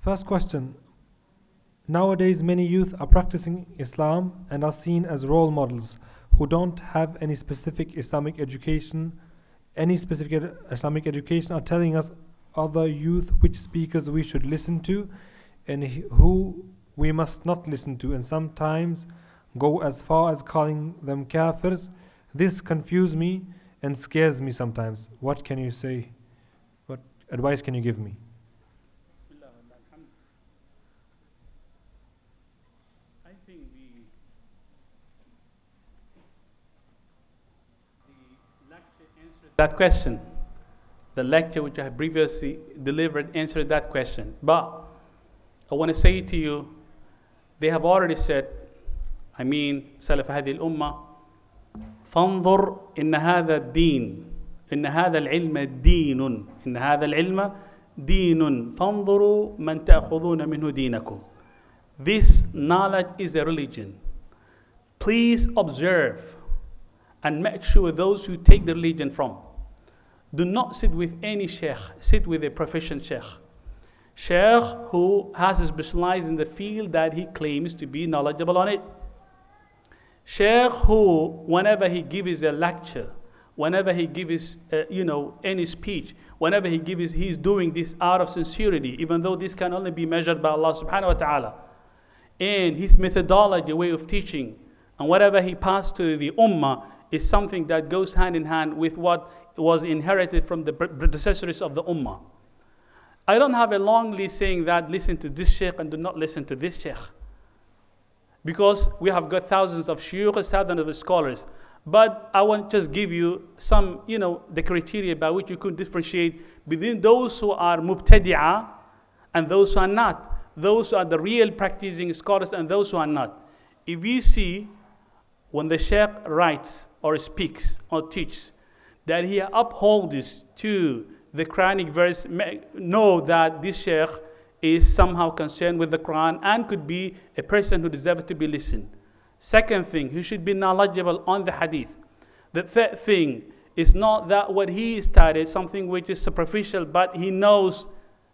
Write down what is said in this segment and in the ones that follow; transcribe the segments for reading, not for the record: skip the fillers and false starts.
First question. Nowadays, many youth are practicing Islam and are seen as role models who don't have any specific Islamic education. Any specific Islamic education are telling us other youth which speakers we should listen to and who we must not listen to, and sometimes go as far as calling them kafirs. This confuses me and scares me sometimes. What can you say? What advice can you give me? I think the lecture answered that question. The lecture which I have previously delivered answered that question. But I want to say to you, they have already said, I mean, Salaf هذه الأمة, فانظر إن هذا الدين إن هذا العلم دين إن هذا العلم دين فانظروا من تأخذون منه دينكم. This knowledge is a religion. Please observe and make sure those who take the religion from. Do not sit with any sheikh, sit with a professional sheikh. Sheikh who has specialized in the field that he claims to be knowledgeable on it. Sheikh who, whenever he gives a lecture, whenever he gives, any speech, whenever he gives, he's doing this out of sincerity, even though this can only be measured by Allah subhanahu wa ta'ala. And his methodology, way of teaching, and whatever he passed to the ummah is something that goes hand in hand with what was inherited from the predecessors of the ummah. I don't have a long list saying that listen to this sheikh and do not listen to this sheikh. Because we have got thousands of shuyukh, thousands of scholars. But I want to just give you some, the criteria by which you could differentiate between those who are mubtadi'ah and those who are not. Those who are the real practicing scholars and those who are not. If you see when the sheikh writes or speaks or teaches that he upholds to the Quranic verse, know that this sheikh is somehow concerned with the Quran and could be a person who deserves to be listened. Second thing, he should be knowledgeable on the hadith. The third thing is not that what he studied, something which is superficial, but he knows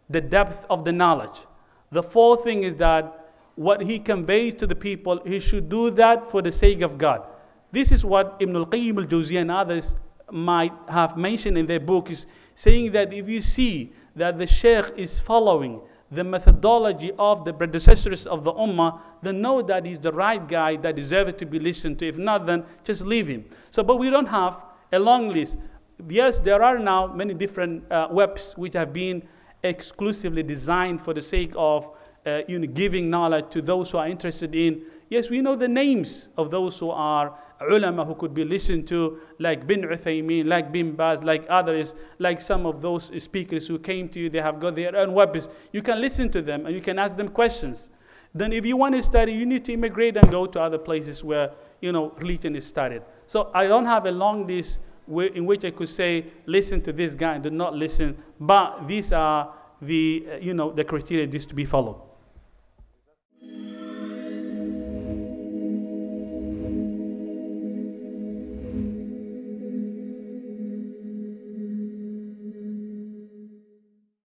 the depth of the knowledge. The fourth thing is that what he conveys to the people, he should do that for the sake of God. This is what Ibn al-Qayyim al-Jawziyah and others might have mentioned in their book, is saying that if you see that the sheikh is following the methodology of the predecessors of the ummah, then know that he's the right guy that deserves to be listened to. If not, then just leave him. So, but we don't have a long list. Yes, there are now many different webs which have been exclusively designed for the sake of giving knowledge to those who are interested in. Yes, we know the names of those who are ulama who could be listened to, like bin Uthaymeen, like bin Baz, like others, like some of those speakers who came to you, they have got their own webs. You can listen to them and you can ask them questions. Then if you want to study, you need to immigrate and go to other places where, religion is studied. So I don't have a long list in which I could say, listen to this guy and do not listen. But these are the, the criteria just to be followed.